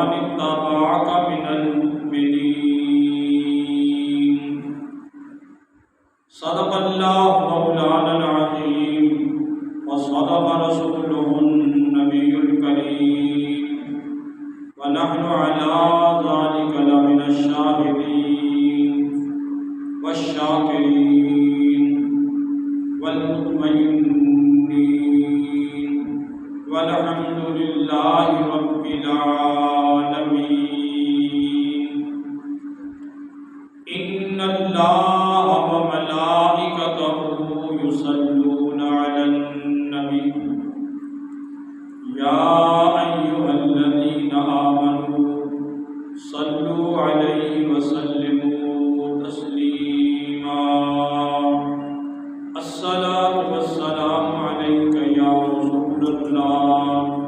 ومن اتبعك من المؤمنين صدق الله مولانا العظيم وصدق رسوله النبي الكريم ونحن على ذلك لمن الشاهدين والشاكرين والمطمئنين والحمد لله رب العالمين إن الله وملائكته يصلون على النبي يا أيها الذين آمنوا صلوا عليه وسلموا تسليما الصلاة والسلام عليك يا رسول الله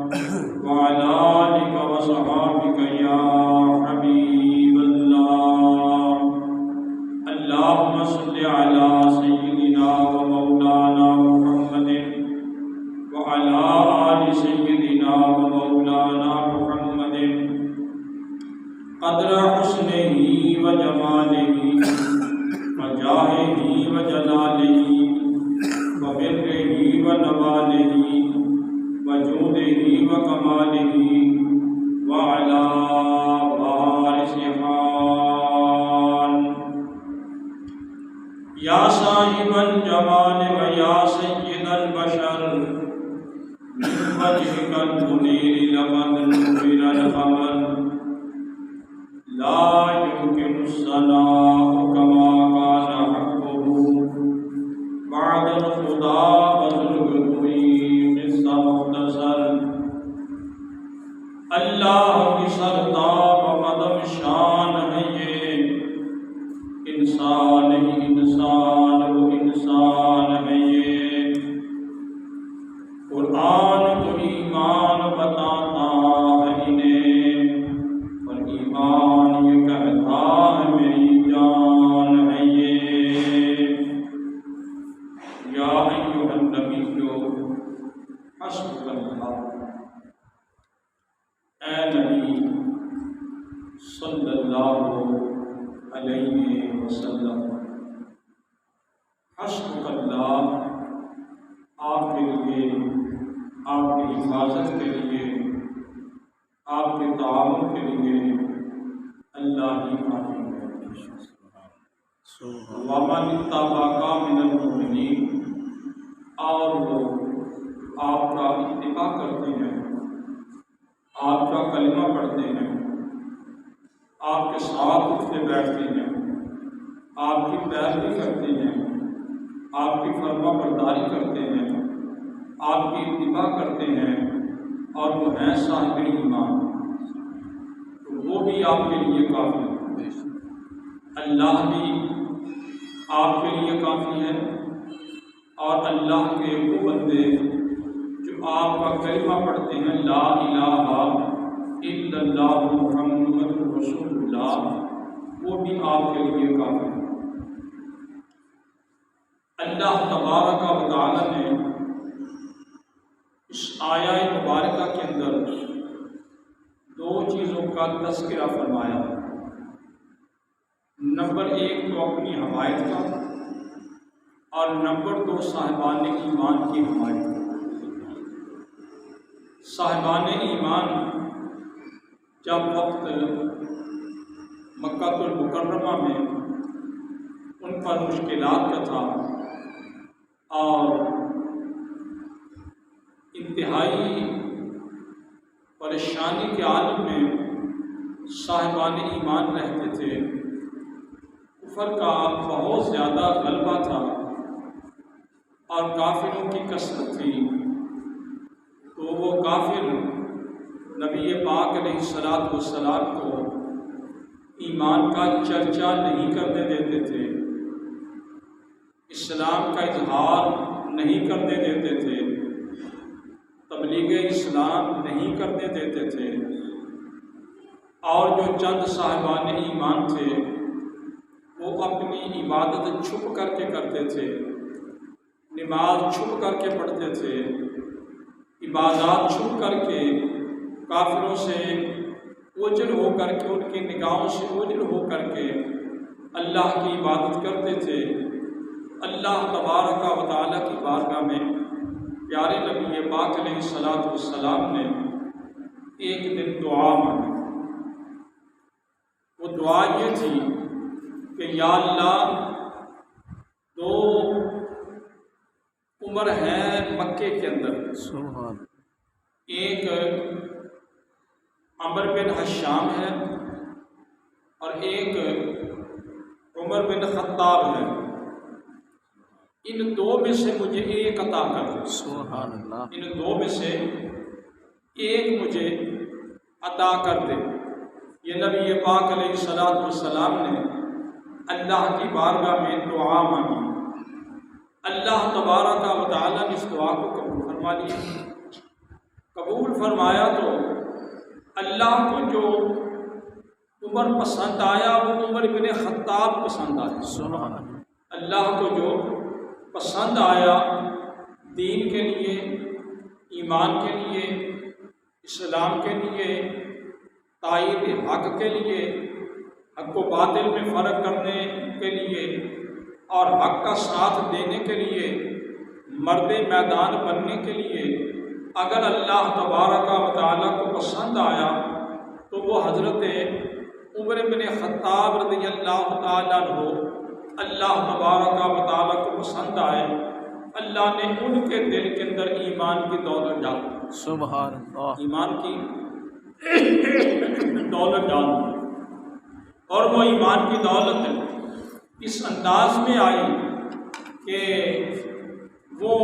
وعلى آلك وصحابك يا حبيب الله اللهم صل على سيدنا ومولانا محمد وعلى آل سيدنا ومولانا محمد قدر حسنه وجماله وجاهه وجلاله وبره ونواله وجوده وكماله وعلى وارث حال يا صاحب الجمال ويا سيد البشر من وجهك المنير لقد نور القمر لا يمكن الثناء كما كان حقه بعد الخدا بزرگ قصہ مختصر اللہ کی سرداب قدم شان ہے یہ انسان ہی انسان وہ انسان ہے یہ قرآن کو ایمان بتاتا ہے انہیں اور ایمان یہ کہتا ہے میری جان ہے یہ یا ایھا النبی حسبک اللہ اے نبی صلی اللہ علیہ وسلم حسبک اللہ آپ کے لیے آپ کی حفاظت کے لیے آپ کے تعاون کے لیے اللہ ہی کافی ہے ومن اتبعک من المؤمنین اور وہ آپ کا اتباع کرتے ہیں آپ کا کلمہ پڑھتے ہیں آپ کے ساتھ اٹھتے بیٹھتے ہیں آپ کی پیروی کرتے ہیں آپ کی فرما برداری کرتے ہیں آپ کی اتباع کرتے ہیں اور وہ ہیں صاحب ایمان تو وہ بھی آپ کے لیے کافی ہے اللہ بھی آپ کے لیے کافی ہے اور اللہ کے وہ بندے جو آپ کا کلمہ پڑھتے ہیں لا الہ الا اللہ محمد رسول اللہ وہ بھی آپ کے لیے کافی ہے اللہ تبارک و تعالی نے اس آیہ مبارکہ کے اندر دو چیزوں کا تذکرہ فرمایا نمبر ایک تو اپنی حمایت کا اور نمبر دو صاحبان ایمان کی حمایت صاحبان ایمان جب وقت مکہ المکرمہ میں ان پر مشکلات کا تھا اور انتہائی پریشانی کے عالم میں صاحبان ایمان رہتے تھے کفر کا بہت زیادہ غلبہ تھا اور کافروں کی کثرت تھی تو وہ کافر نبی پاک علیہ الصلوۃ والسلام کو ایمان کا چرچا نہیں کرنے دیتے تھے اسلام کا اظہار نہیں کرنے دیتے تھے تبلیغ اسلام نہیں کرنے دیتے تھے اور جو چند صاحبان ایمان تھے وہ اپنی عبادت چھپ کر کے کرتے تھے نماز چھپ کر کے پڑھتے تھے عبادات چھپ کر کے کافروں سے اوجھل ہو کر کے، ان کی نگاہوں سے اوجھل ہو کر کے اللہ کی عبادت کرتے تھے۔ اللہ تبارک و تعالیٰ کی بارگاہ میں پیارے نبی پاک علیہ الصلوۃ والسلام نے ایک دن دعا مانگی۔ وہ دعا یہ تھی کہ یا اللہ، دو عمر ہیں مکے کے اندر، سبحان ایک عمر بن حشام ہے اور ایک عمر بن خطاب ہے، ان دو میں سے مجھے ایک عطا کر دو۔ سبحان اللہ، ان دو میں سے ایک مجھے عطا کر دے۔ یہ نبی پاک علیہ الصلوۃ والسلام نے اللہ کی بارگاہ میں دعا مانگی۔ اللہ تبارک و تعالیٰ نے اس دعا کو قبول فرما لیا۔ قبول فرمایا تو اللہ کو جو عمر پسند آیا وہ عمر بن خطاب پسند آیا۔ سبحان اللہ، اللہ کو جو پسند آیا دین کے لیے، ایمان کے لیے، اسلام کے لیے، تائید حق کے لیے، حق و باطل میں فرق کرنے کے لیے اور حق کا ساتھ دینے کے لیے، مرد میدان بننے کے لیے اگر اللہ تبارک و تعالیٰ کو پسند آیا تو وہ حضرت عمر بن خطاب رضی اللہ تعالیٰ عنہ اللہ تبارک و تعالیٰ کو پسند آئے، اللہ نے ان کے دل کے اندر ایمان کی دولت ڈال دی۔ سبحان اللہ، ایمان کی دولت ڈال دی، اور وہ ایمان کی دولت اس انداز میں آئی کہ وہ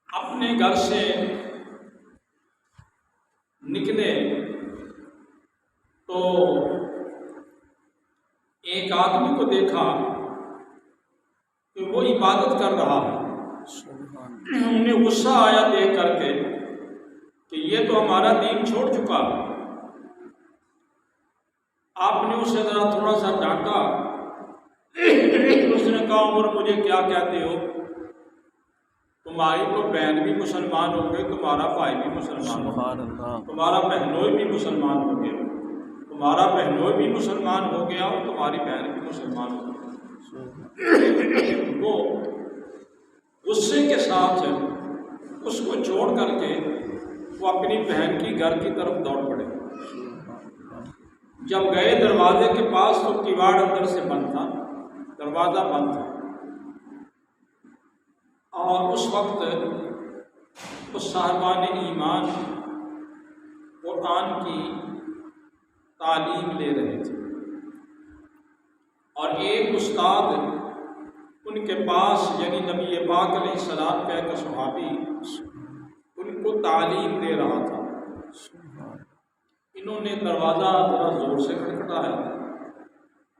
اپنے گھر سے نکلے تو ایک آدمی کو دیکھا کہ وہ عبادت کر رہا ہے۔ سبحان انہیں غصہ آیا دیکھ کر کے کہ یہ تو ہمارا دین چھوڑ چکا۔ آپ نے اسے ذرا تھوڑا سا ڈانٹا۔ اس نے کہا عمر مجھے کیا کہتے ہو؟ تمہاری تو بہن بھی مسلمان ہو گئے، تمہارا بھائی بھی مسلمان ہو گیا، سبحان اللہ، تمہارا بہنوئی بھی مسلمان ہو گیا، تمہارا بہنوئی بھی مسلمان ہو گیا اور تمہاری بہن بھی مسلمان ہو گئی۔ وہ غصے کے ساتھ اس کو چھوڑ کر کے وہ اپنی بہن کی گھر کی طرف دوڑ پڑے۔ جب گئے دروازے کے پاس تو کیواڑ اندر سے بند تھا، دروازہ بند تھا، اور اس وقت اس صاحبان ایمان قرآن کی تعلیم لے رہے تھے، اور ایک استاد ان کے پاس یعنی نبی پاک علیہ السلام کا ایک صحابی ان کو تعلیم دے رہا تھا۔ انہوں نے دروازہ ذرا زور سے کھٹکھٹایا۔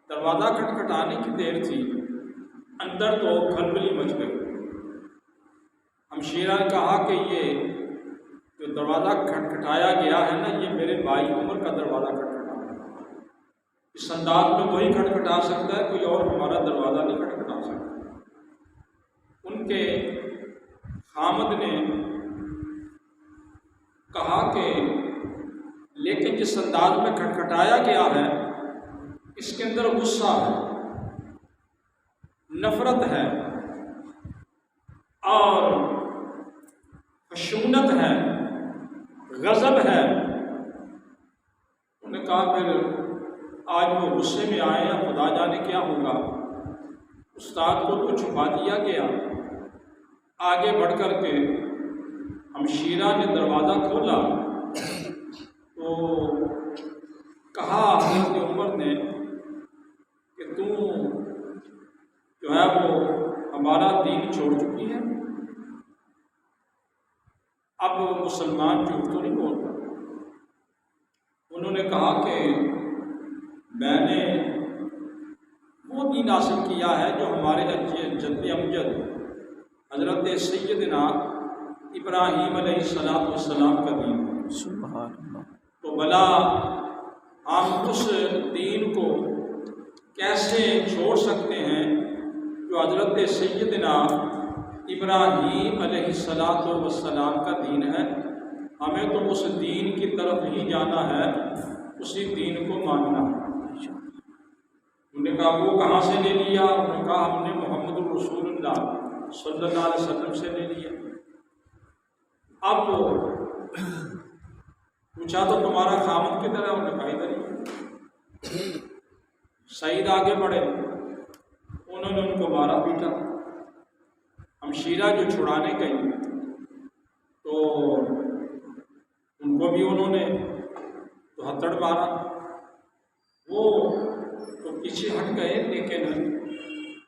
دروازہ کھٹکھٹانے کی دیر تھی، اندر تو کھلبلی مچ گئی۔ ہمشیرہ نے کہا کہ یہ جو دروازہ کھٹکھٹایا گیا ہے نا، یہ میرے بھائی عمر کا دروازہ کھٹکھٹایا ہے۔ اس انداز میں وہی کھٹکھٹا سکتا ہے، کوئی اور ہمارا دروازہ نہیں کھٹکھٹا سکتا۔ ان کے خامد نے کہا کہ لیکن جس انداز میں کھٹکھٹایا گیا ہے اس کے اندر غصہ ہے، نفرت ہے اور خشونت ہے، غضب ہے۔ انہوں نے کہا پھر آج وہ غصے میں آئے ہیں، خدا جانے کیا ہوگا۔ استاد کو تو چھپا دیا گیا۔ آگے بڑھ کر کے ہمشیرہ نے دروازہ کھولا تو کہا حضرت عمر نے کہ تم جو ہے وہ ہمارا دین چھوڑ چکی ہے، اب مسلمان جھوٹ تو نہیں بولتا۔ انہوں نے کہا کہ میں نے وہ دین حاصل کیا ہے جو ہمارے جد امجد حضرت سیدنا ابراہیم علیہ السلام کا دین ہے۔ سبحان اللہ، تو بلا اس دین کو کیسے چھوڑ سکتے ہیں جو حضرت سیدنا ابراہیم علیہ السلام کا دین ہے؟ ہمیں تو اس دین کی طرف ہی جانا ہے، اسی دین کو ماننا ہے۔ انہوں نے کہا وہ کہاں سے لے لیا؟ انہوں نے کہا ہم نے محمد الرسول اللہ صلی اللہ علیہ وسلم سے لے لیا۔ اب پوچھا تو تمہارا خامد کدھر ہے؟ انہوں نے کہا ادھر ہی۔ سعید آگے بڑھے، انہوں نے ان کو مارا پیٹا۔ ہمشیرہ جو چھڑانے گئی تو ان کو بھی انہوں نے تو ہتھڑ مارا، وہ تو پیچھے ہٹ گئے، لیکن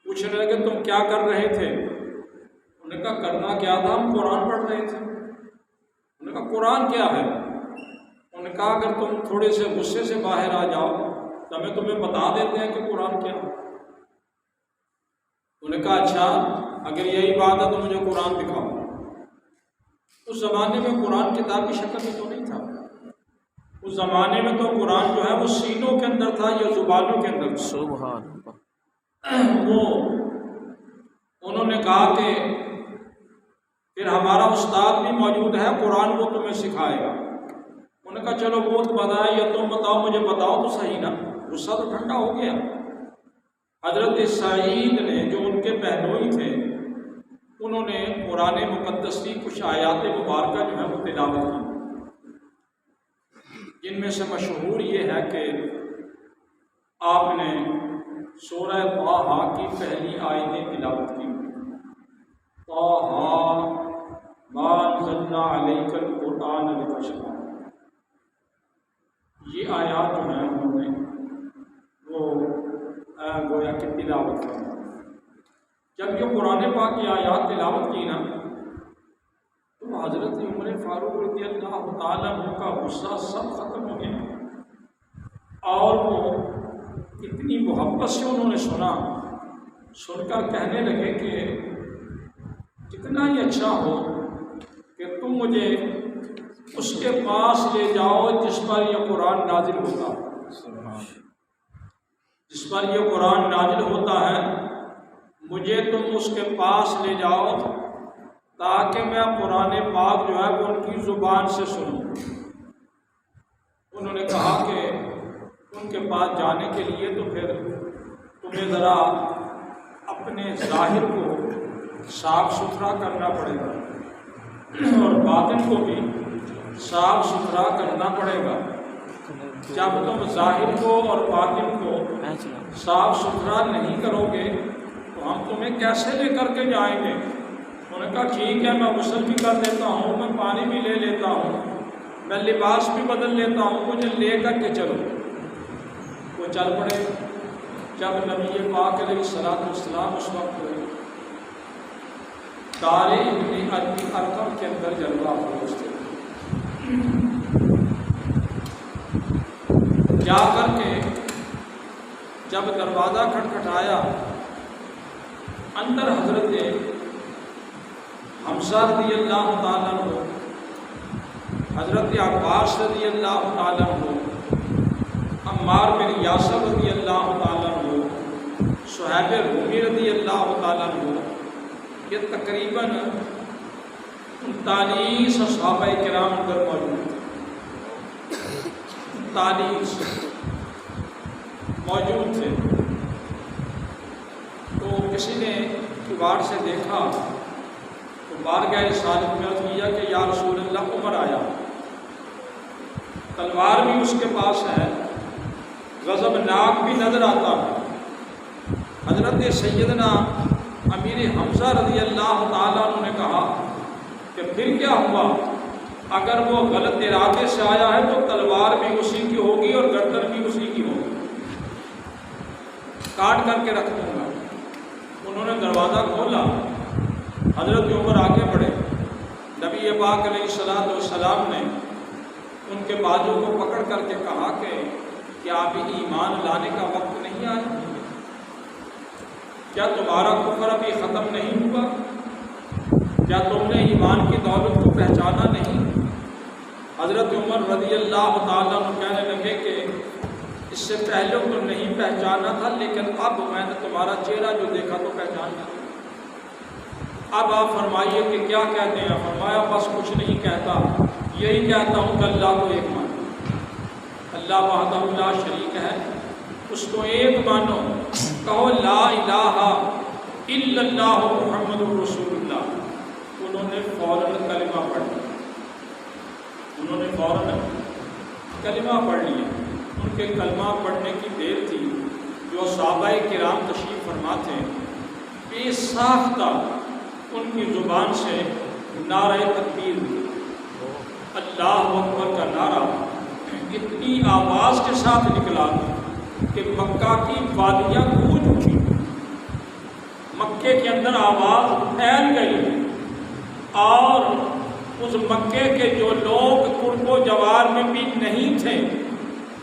پوچھنے لگے تم کیا کر رہے تھے؟ انہوں نے کہا کرنا کیا تھا، ہم قرآن پڑھ رہے تھے۔ انہوں نے کہا قرآن کیا ہے؟ انہوں نے کہا اگر تم تھوڑے سے غصے سے باہر آ جاؤ تو ہمیں تمہیں بتا دیتے ہیں کہ قرآن کیا ہے۔ انہوں نے کہا اچھا اگر یہی بات ہے تو مجھے قرآن دکھاؤ۔ اس زمانے میں قرآن کتاب کی شکل میں تو نہیں تھا، اس زمانے میں تو قرآن جو ہے وہ سینوں کے اندر تھا یا زبانوں کے اندر تھا۔ سبحان اللہ۔ وہ انہوں نے کہا کہ پھر ہمارا استاد بھی موجود ہے، قرآن وہ تمہیں سکھائے گا۔ انہوں نے کہا چلو وہ تو بتائے یا تم بتاؤ، مجھے بتاؤ تو صحیح نا۔ غصہ تو ٹھنڈا ہو گیا۔ حضرت سعید نے جو ان کے بہنوئی تھے انہوں نے قرآن مقدس کی کچھ آیات مبارکہ جو ہے وہ تلاوت کی، جن میں سے مشہور یہ ہے کہ آپ نے سورہ طٰہٰ کی پہلی آیتیں تلاوت کی۔ طٰہٰ مَا أَنزَلْنَا عَلَيْكَ الْقُرْآنَ لِتَشْقَىٰ، یہ آیات جو ہیں انہوں نے وہ گویا کہ تلاوت کی۔ جب یہ قرآن پاک کی آیات تلاوت کی نا تو حضرت عمر فاروق رضی اللہ تعالیٰ عنہ کا غصہ سب ختم ہو گیا، اور وہ اتنی محبت سے انہوں نے سن کر کہنے لگے کہ کتنا ہی اچھا ہو کہ تم مجھے اس کے پاس لے جاؤ جس پر یہ قرآن نازل ہوتا ہے، جس پر یہ قرآن نازل ہوتا ہے، مجھے تم اس کے پاس لے جاؤ تاکہ میں قرآن پاک جو ہے وہ ان کی زبان سے سنوں۔ انہوں نے کہا کہ ان کے پاس جانے کے لیے تو پھر تمہیں ذرا اپنے ظاہر کو صاف ستھرا کرنا پڑے گا اور باطن کو بھی صاف ستھرا کرنا پڑے گا۔ جب تم ظاہر کو اور باطن کو صاف ستھرا نہیں کرو گے تو ہم تمہیں کیسے لے کر کے جائیں گے؟ انہوں نے کہا ٹھیک ہے، میں غسل بھی کر لیتا ہوں، میں پانی بھی لے لیتا ہوں، میں لباس بھی بدل لیتا ہوں، مجھے لے کر کے چلو۔ وہ چل پڑے۔ جب نبی پاک علیہ السلام اس وقت دار ابن ابی ارقم کے اندر جلوہ افروز تھے، جا کر کے جب دروازہ کھٹکھٹایا، اندر حضرت حمزہ رضی اللہ تعالیٰ عنہ، حضرت عباس رضی اللہ تعالیٰ عنہ، عمار بن یاسر رضی اللہ تعالیٰ عنہ، صہیب رومی رضی اللہ تعالیٰ عنہ، یہ تقریباً 39 صحابہ کرام اندر موجود تھے، 39 موجود تھے۔ تو کسی نے کباڑ سے دیکھا تو بارگاہ رسالت میں عرض کیا کہ یا رسول اللہ عمر آیا، تلوار بھی اس کے پاس ہے، غضبناک بھی نظر آتا ہے۔ حضرت سیدنا امیر حمزہ رضی اللہ تعالیٰ عنہ نے کہا کہ پھر کیا ہوا؟ اگر وہ غلط ارادے سے آیا ہے تو تلوار بھی اسی کی ہوگی اور گردن بھی اسی کی ہوگی، کاٹ کر کے رکھ دوں گا۔ انہوں نے دروازہ کھولا، حضرت عمر آگے بڑھے، نبی پاک علیہ السلام نے ان کے بازو کو پکڑ کر کے کہا کہ کیا ابھی ایمان لانے کا وقت نہیں آیا؟ کیا تمہارا کفر ابھی ختم نہیں ہوا؟ کیا تم نے ایمان کی دولت کو پہچانا نہیں؟ حضرت عمر رضی اللہ تعالیٰ عنہ کہنے لگے کہ اس سے پہلے تو نہیں پہچانا تھا، لیکن اب میں نے تمہارا چہرہ جو دیکھا تو پہچان لیا۔ اب آپ فرمائیے کہ کیا کہتے ہیں؟ فرمایا بس کچھ نہیں کہتا، یہی کہتا ہوں کہ اللہ کو ایک مانو، اللہ وحدہ لا شریک ہے، اس کو ایک مانو، کہو لا الہ الا اللہ محمد رسول اللہ۔ انہوں نے فوراً کلمہ پڑھ لیا، انہوں نے فوراً کلمہ پڑھ لیا۔ ان کے کلمہ پڑھنے کی دیر تھی، جو صحابہ کرام تشریف فرما تھے، بے ساختہ ان کی زبان سے نعرہ تکبیر، اللہ اکبر کا نعرہ اتنی آواز کے ساتھ نکلا کہ مکہ کی وادیاں گونج اٹھی، مکے کے اندر آواز پھیل گئی، اور اس مکے کے جو لوگ قرب و جوار میں بھی نہیں تھے،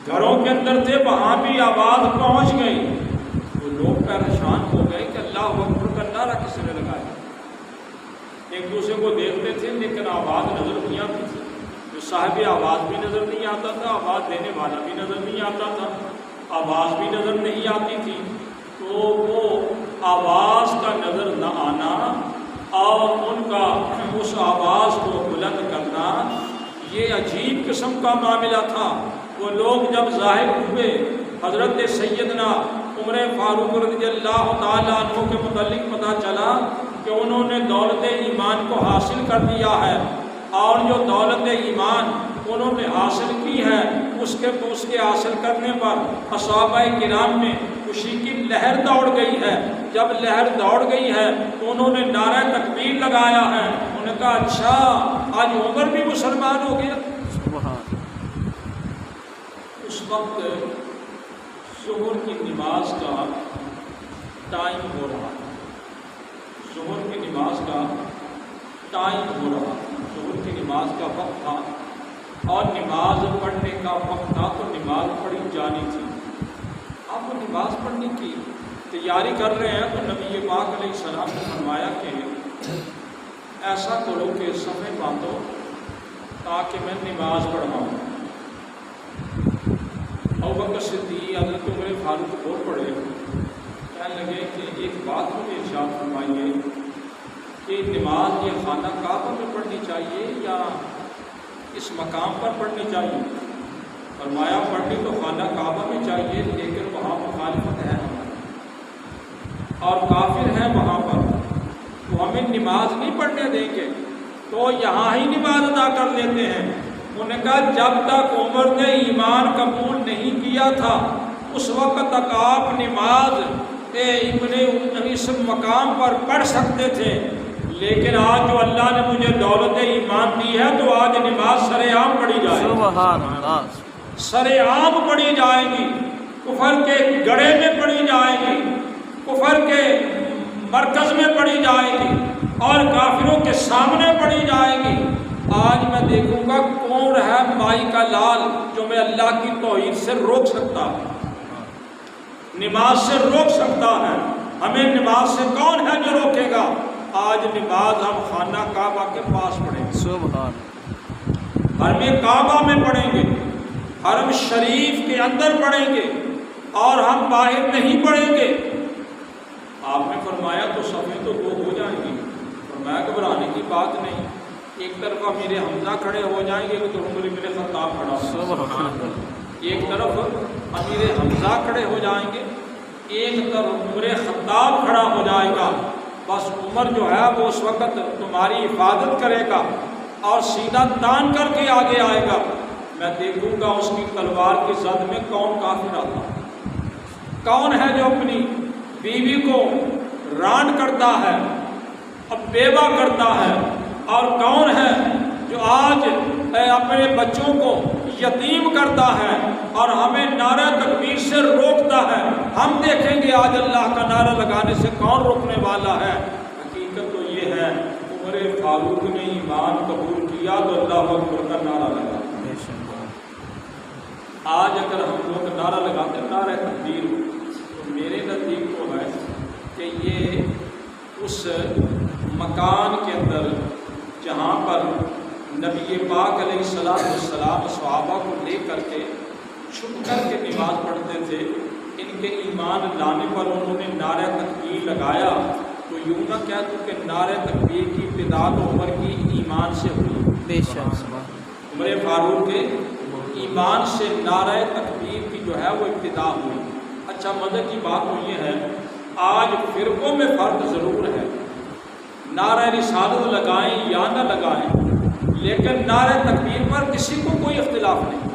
گھروں کے اندر تھے، وہاں بھی آواز پہنچ گئی۔ وہ لوگ پریشان ہو گئے کہ اللہ اکبر کا نعرہ کس نے لگایا۔ ایک دوسرے کو دیکھتے تھے لیکن آواز نظر نہیں آتی تھی، جو صاحب آواز بھی نظر نہیں آتا تھا، آواز دینے والا بھی نظر نہیں آتا تھا، آواز بھی نظر نہیں آتی تھی۔ تو وہ آواز کا نظر نہ آنا اور ان کا اس آواز کو بلند کرنا، یہ عجیب قسم کا معاملہ تھا۔ وہ لوگ جب ظاہر ہوئے، حضرت سیدنا عمر فاروق رضی اللہ تعالیٰ عنہ کے متعلق پتہ چلا کہ انہوں نے دولت ایمان کو حاصل کر لیا ہے، اور جو دولت ایمان انہوں نے حاصل کی ہے، اس کے حاصل کرنے پر صحابہ کرام میں خوشی کی لہر دوڑ گئی ہے۔ جب لہر دوڑ گئی ہے تو انہوں نے نعرہ تکبیر لگایا ہے، انہوں نے کہا اچھا آج عمر بھی مسلمان ہو گیا۔ اس وقت ظہر کی نماز کا ٹائم ہو رہا، ظہر کی نماز کا ٹائم ہو رہا، ظہر کی نماز کا وقت تھا اور نماز پڑھنے کا وقت تھا، تو نماز پڑھی جانی تھی۔ اب وہ نماز پڑھنے کی تیاری کر رہے ہیں تو نبی پاک علیہ السلام نے فرمایا کہ ایسا کرو کہ صفیں باندھو تاکہ میں نماز پڑھاؤں۔ ابوبکر صدیق حضرت عمر فاروق بول پڑے، کہنے لگے کہ ایک بات مجھے ارشاد فرمائیے کہ نماز یہ خانہ کعبہ میں پڑھنی چاہیے یا اس مقام پر پڑھنی چاہیے؟ فرمایا پڑھنی تو خانہ کعبہ میں چاہیے، لیکن وہاں مخالفت ہے اور کافر ہیں وہاں پر، تو ہمیں نماز نہیں پڑھنے دیں گے، تو یہاں ہی نماز ادا کر لیتے ہیں۔ انہوں نے کہا جب تک عمر نے ایمان قبول نہیں کیا تھا اس وقت تک آپ نماز اس مقام پر پڑھ سکتے تھے، لیکن آج جو اللہ نے مجھے دولت ایمان دی ہے تو آج نماز سر عام پڑھی جائے گی، سر عام پڑھی جائے گی، کفر کے گڑھے میں پڑھی جائے گی، کفر کے مرکز میں پڑھی جائے گی اور کافروں کے سامنے پڑھی جائے گی۔ آج میں دیکھوں گا کون ہے مائی کا لال جو میں اللہ کی توحید سے روک سکتا ہے، نماز سے روک سکتا ہے۔ ہمیں نماز سے کون ہے جو روکے گا؟ آج نماز ہم خانہ کعبہ کے پاس پڑھیں گے، حرم کعبہ میں پڑھیں گے، حرم شریف کے اندر پڑھیں گے اور ہم باہر نہیں پڑھیں گے۔ آپ نے فرمایا تو صفیں تو دو ہو جائیں گی، فرمایا گھبرانے کی بات نہیں، ایک طرف امیر حمزہ کھڑے ہو جائیں گے تو عمر بن خطاب کھڑا ہو، ایک طرف امیر حمزہ کھڑے ہو جائیں گے، ایک طرف عمر خطاب کھڑا ہو جائے گا۔ بس عمر جو ہے وہ اس وقت تمہاری حفاظت کرے گا اور سینہ تان کر کے آگے آئے گا، میں دیکھوں گا اس کی تلوار کی زد میں کون کافر آتا ہے، کون ہے جو اپنی بیوی کو ران کرتا ہے، اب بیوہ کرتا ہے، اور کون ہے جو آج اپنے بچوں کو یتیم کرتا ہے اور ہمیں نعرہ تکبیر سے روکتا ہے۔ ہم دیکھیں گے آج اللہ کا نعرہ لگانے سے کون روکنے والا ہے۔ حقیقت تو یہ ہے عمر فاروق نے ایمان قبول کیا تو اللہ اکبر کا نعرہ لگا۔ آج اگر ہم لوگ نعرہ لگاتے نعرہ تکبیر، تو میرے نزدیک تو ہے کہ یہ اس مکان کے اندر جہاں پر نبی پاک علیہ السلام صحابہ کو لے کر کے چھپ کر کے نماز پڑھتے تھے، ان کے ایمان لانے پر انہوں نے نعرہ تکبیر لگایا تو یوں نہ کہہ تو کہ نعرہ تکبیر کی ابتدا تو عمر کی ایمان سے ہوئی، بے شک عمر فاروق کے ایمان سے نعرہ تکبیر کی جو ہے وہ ابتدا ہوئی۔ اچھا مزے کی بات تو یہ ہے آج فرقوں میں فرق ضرور ہے، نعرہ رسالت لگائیں یا نہ لگائیں، لیکن نعرہ تکبیر پر کسی کو کوئی اختلاف نہیں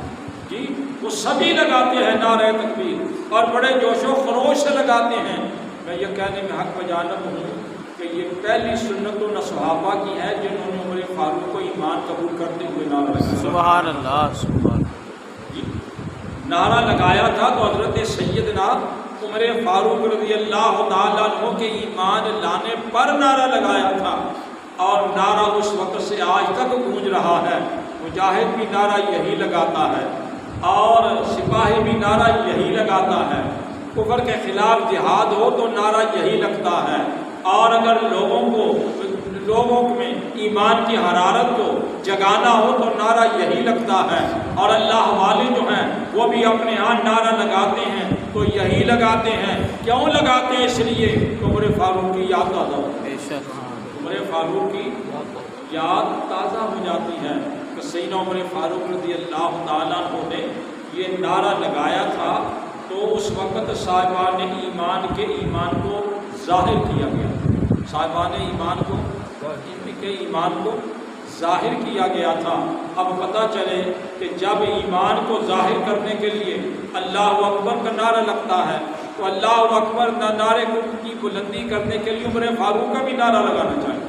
جی، وہ سبھی لگاتے ہیں نعرہ تکبیر اور بڑے جوش و خروش سے لگاتے ہیں۔ میں یہ کہنے میں حق بجانب ہوں کہ یہ پہلی سنت و صحابہ کی ہے جنہوں نے عمر فاروق کو ایمان قبول کرتے ہوئے نعرہ لگایا۔ سبحان اللہ، سبحان جی نعرہ لگایا تھا تو حضرت سیدنا عمر فاروق رضی اللہ تعالیٰ عنہ کے ایمان لانے پر نعرہ لگایا تھا، اور نعرہ اس وقت سے آج تک گونج رہا ہے۔ مجاہد بھی نعرہ یہی لگاتا ہے اور سپاہی بھی نعرہ یہی لگاتا ہے، کفر کے خلاف جہاد ہو تو نعرہ یہی لگتا ہے، اور اگر لوگوں میں ایمان کی حرارت کو جگانا ہو تو نعرہ یہی لگتا ہے، اور اللہ والے جو ہیں وہ بھی اپنے ہاں نعرہ لگاتے ہیں تو یہی لگاتے ہیں۔ کیوں لگاتے ہیں؟ اس لیے کہ عمر فاروق کی یاد تازہ ہو، بے شک عمر فاروق کی یاد تازہ ہو جاتی ہے کہ سیدنا عمر فاروق رضی اللہ تعالیٰ عنہ نے یہ نعرہ لگایا تھا تو اس وقت صاحبان ایمان کے ایمان کو ظاہر کیا گیا، صاحبان ایمان کو ان کے ایمان کو ظاہر کیا گیا تھا۔ اب پتہ چلے کہ جب ایمان کو ظاہر کرنے کے لیے اللہ اکبر کا نعرہ لگتا ہے تو اللہ اکبر نعرے کی بلندی کرنے کے لیے عمر فاروق کا بھی نعرہ لگانا چاہیے۔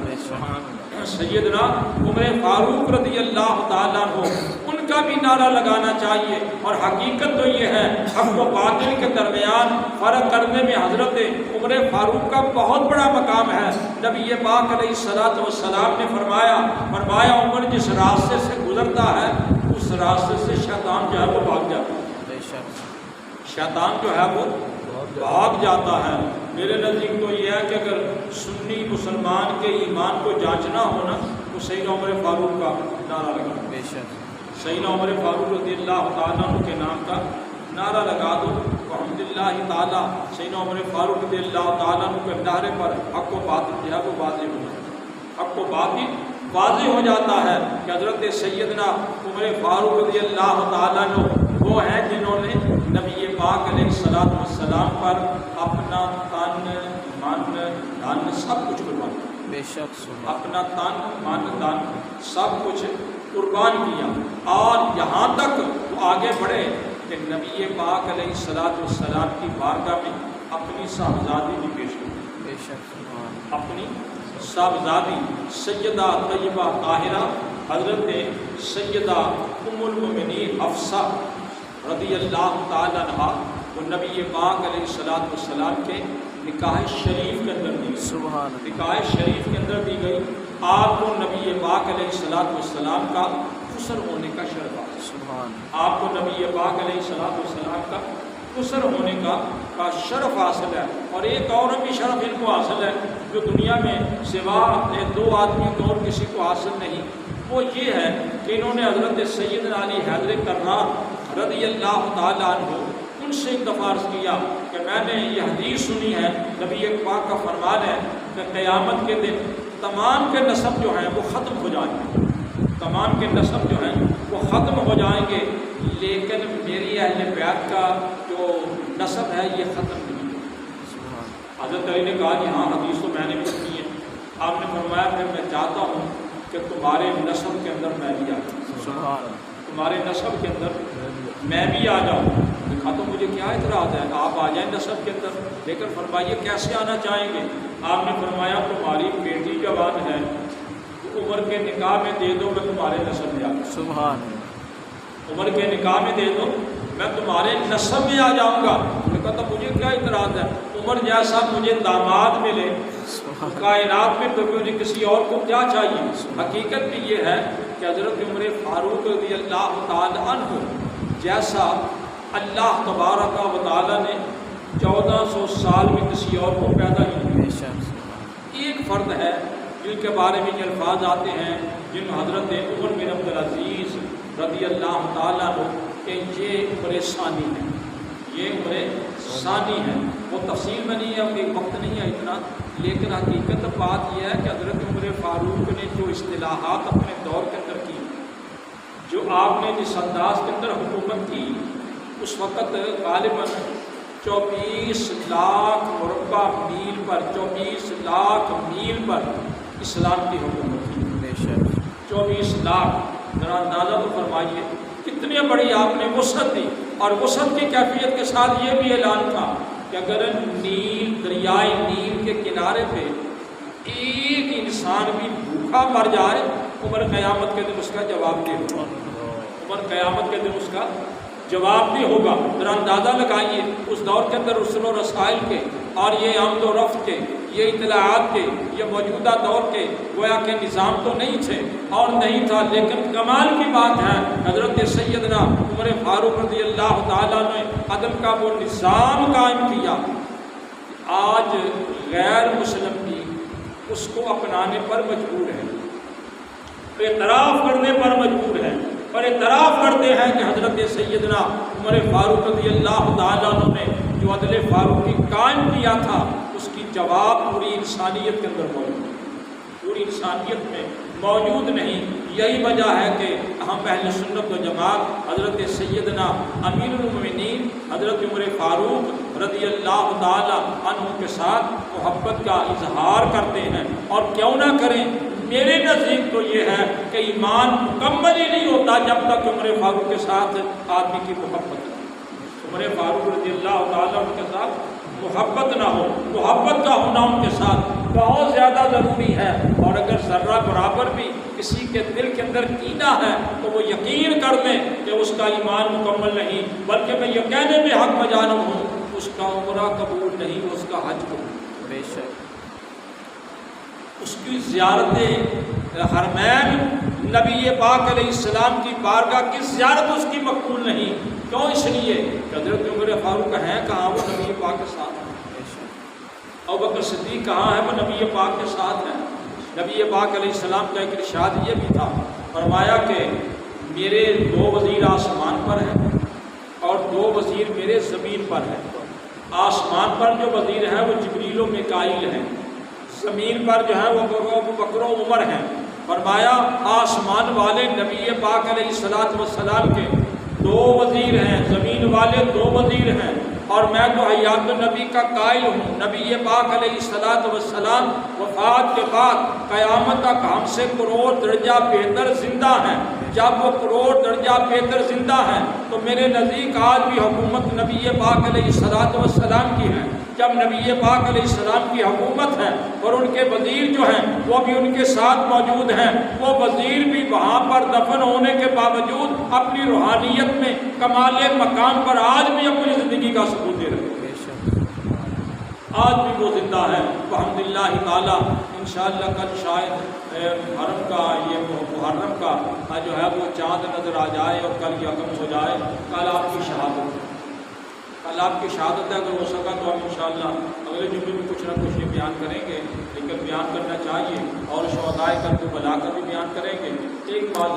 سیدنا عمر فاروق رضی اللہ تعالیٰ عنہ ان کا بھی نعرہ لگانا چاہیے، اور حقیقت تو یہ ہے حق و باطل کے درمیان فرق کرنے میں حضرت عمر فاروق کا بہت بڑا مقام ہے۔ نبی پاک علیہ الصلوۃ والسلام نے فرمایا عمر جس راستے سے گزرتا ہے اس راستے سے شیطان جو ہے وہ بھاگ جاتا ہے، شیطان جو ہے وہ بھاگ جاتا ہے۔ میرے نزدیک تو یہ ہے کہ اگر سنی مسلمان کے ایمان کو جانچنا ہونا تو سیدنا عمر فاروق کا نعرہ لگا، بے شک سیدنا عمر فاروق رضی اللہ تعالیٰ عنہ کے نام کا نعرہ لگا دو تو الحمدللہ تعالیٰ سیدنا عمر فاروق رضی اللہ تعالیٰ عنہ کے نعرے پر حق و باطل جو ہے وہ واضح ہو جاتا ہے، حق و باطل واضح ہو جاتا ہے کہ حضرت سیدنا عمر فاروق رضی اللہ تعالیٰ عنہ وہ ہیں جنہوں نے نبی پاک علیہ الصلوۃ والسلام پر اپنا تن من دھن سب کچھ قربان کیا، بے شک اپنا تن من دھن سب کچھ قربان کیا، اور یہاں تک وہ آگے بڑھے کہ نبی پاک علیہ الصلوۃ والسلام کی بارگاہ میں اپنی صاحبزادی بھی پیش کی، بے شک اپنی صاحبزادی سیدہ طیبہ طاہرہ حضرت سیدہ ام المؤمنین حفصہ رضی اللہ تعالیٰ عنہ وہ نبی پاک علیہ الصلوۃ والسلام کے نکاح شریف کے اندر دی گئی، سبحان اللہ، نکاح شریف کے اندر دی گئی۔ آپ کو نبی پاک علیہ الصلوۃ والسلام کا خسر ہونے کا شرف حاصل، سبحان آپ کو نبی پاک علیہ الصلوۃ والسلام کا خسر ہونے کا شرف حاصل ہے، اور ایک اور بھی شرف ان کو حاصل ہے جو دنیا میں سوا دو آدمی اور کسی کو حاصل نہیں، وہ یہ ہے کہ انہوں نے حضرت سیدنا علی حیدر کرار رضی اللہ تعالیٰ عنہ ان سے ایک دفعہ عرض کیا کہ میں نے یہ حدیث سنی ہے، نبی پاک کا فرمان ہے کہ قیامت کے دن تمام کے نسب جو ہیں وہ ختم ہو جائیں گے، تمام کے نسب جو ہیں وہ ختم ہو جائیں گے، لیکن میری اہل بیت کا جو نسب ہے یہ ختم نہیں ہے۔ حضرت علی نے کہا کہ ہاں حدیث تو میں نے بھی سنی ہے۔ آپ نے فرمایا پھر میں چاہتا ہوں کہ تمہارے نسب کے اندر میں بھی آ جاؤں، تمہارے نسب کے اندر میں بھی آ جاؤں۔ دیکھا تو مجھے کیا اعتراض ہے، آپ آ جائیں نسب کے اندر، لیکن فرمائیے کیسے آنا چاہیں گے؟ آپ نے فرمایا تمہاری بیٹی جوان ہے، عمر کے نکاح میں دے دو، میں تمہارے نسب میں آ جاؤں، سبحان عمر کے نکاح میں دے دو میں تمہارے نسب میں آ جاؤں گا۔ میں کہا تو مجھے کیا اعتراض ہے، عمر جیسا مجھے داماد ملے، کائنات میں تو مجھے کسی اور کو کیا چاہیے؟ حقیقت بھی یہ ہے کہ حضرت عمر فاروق رضی اللہ تعالی عنہ جیسا اللہ تبارک و تعالیٰ نے 1400 سال میں کسی اور کو پیدا ہی نہیں۔ ایک فرد ہے جن کے بارے میں یہ الفاظ آتے ہیں، جن حضرت عمر بن عبدالعزیز رضی اللہ تعالیٰ عنہ کہ یہ عمر ثانی ہے، یہ عمر ثانی ہے۔ وہ تفصیل میں نہیں ہے، کوئی وقت نہیں ہے اتنا، لیکن حقیقت بات یہ ہے کہ حضرت عمر فاروق نے جو اصطلاحات اپنے دور کے اندر کی، جو آپ نے جس انداز کے اندر حکومت کی، اس وقت غالباً 24 لاکھ مربع میل پر 24 لاکھ میل پر اسلام کی حکومت کی۔ بے شک 24 لاکھ، ذرا اندازہ تو فرمائیے کتنی بڑی آپ نے وسعت دی، اور وسعت کی کیفیت کے ساتھ یہ بھی اعلان تھا کہ اگر نیل، دریائے نیل کے کنارے پہ ایک انسان بھی بھوکا مر جائے، عمر قیامت کے دن اس کا جواب دے ہوگا، عمر قیامت کے دن اس کا جواب بھی ہوگا۔ ذرا اندازہ لگائیے اس دور کے اندر رسل و رسائل کے اور یہ آمد و رفت کے، یہ اطلاعات کے، یہ موجودہ دور کے گویا کے نظام تو نہیں تھے اور نہیں تھا، لیکن کمال کی بات ہے حضرت سیدنا عمر فاروق رضی اللہ تعالیٰ نے عدل کا وہ نظام قائم کیا۔ آج غیر مسلم بھی اس کو اپنانے پر مجبور ہے، اعتراف کرنے پر مجبور ہے، اور اعتراف کرتے ہیں کہ حضرت سیدنا عمر فاروق رضی اللہ تعالیٰ عنہ نے جو عدل فاروقی قائم کیا تھا، اس کی جواب پوری انسانیت کے اندر موجود ہے، پوری انسانیت میں موجود نہیں۔ یہی وجہ ہے کہ ہم اہل سنت و جماعت حضرت سیدنا امیر المؤمنین حضرت عمر فاروق رضی اللہ تعالیٰ عنہ کے ساتھ محبت کا اظہار کرتے ہیں، اور کیوں نہ کریں۔ میرے نزدیک تو یہ ہے کہ ایمان مکمل ہی نہیں ہوتا جب تک عمر فاروق کے ساتھ آدمی کی محبت نہ ہو، عمر فاروق رضی اللہ تعالیٰ عنہ کے ساتھ محبت نہ ہو۔ محبت کا ہونا ان کے ساتھ بہت زیادہ ضروری ہے، اور اگر ذرہ برابر بھی کسی کے دل کے اندر کینہ ہے تو وہ یقین کر لیں کہ اس کا ایمان مکمل نہیں، بلکہ میں یہ کہنے میں حق بجانب ہوں اس کا عمرہ قبول نہیں، اس کا حج قبول۔ بے شک اس کی زیارت حرمین، نبی پاک علیہ السلام کی بارگاہ کی زیارت اس کی مقبول نہیں۔ کیوں؟ اس لیے کہ حضرت عمر فاروق ہیں کہاں؟ وہ نبی پاک کے ساتھ ہیں۔ ابوبکر صدیق کہاں ہے؟ وہ نبی پاک کے ساتھ ہیں۔ نبی پاک علیہ السلام کا ایک ارشاد یہ بھی تھا، فرمایا کہ میرے 2 وزیر آسمان پر ہیں اور 2 وزیر میرے زمین پر ہیں۔ آسمان پر جو وزیر ہیں وہ جبریل و میکائیل ہیں، زمین پر جو ہے وہ ابو بکر و عمر ہیں۔ فرمایا آسمان والے نبی پاک علیہ السلام کے 2 وزیر ہیں، زمین والے 2 وزیر ہیں، اور میں تو حیات النبی کا قائل ہوں۔ نبی پاک علیہ السلام وفات کے بعد قیامت تک ہم سے کروڑ درجہ بہتر زندہ ہیں۔ جب وہ کروڑ درجہ بہتر زندہ ہیں تو میرے نزدیک آج بھی حکومت نبی پاک علیہ السلام کی ہے۔ جب نبی پاک علیہ السلام کی حکومت ہے اور ان کے وزیر جو ہیں وہ بھی ان کے ساتھ موجود ہیں، وہ وزیر بھی وہاں پر دفن ہونے کے باوجود اپنی روحانیت میں کمال مقام پر آج بھی اپنی زندگی کا ثبوت دے رہے ہیں۔ آج بھی وہ زندہ ہے الحمدللہ تعالیٰ۔ انشاءاللہ کل شاید حرم کا یہ محرم کا جو ہے وہ چاند نظر آ جائے اور کل یکم ہو جائے۔ کل آپ کی شہادت ہے، کل آپ کی شہادت ہے۔ اگر ہو سکا تو ہم انشاءاللہ اگلے جمعے میں کچھ نہ کچھ یہ بیان کریں گے، لیکن بیان کرنا چاہیے اور شہدائے کر کو بلا کر بھی بیان کریں گے۔ ایک بات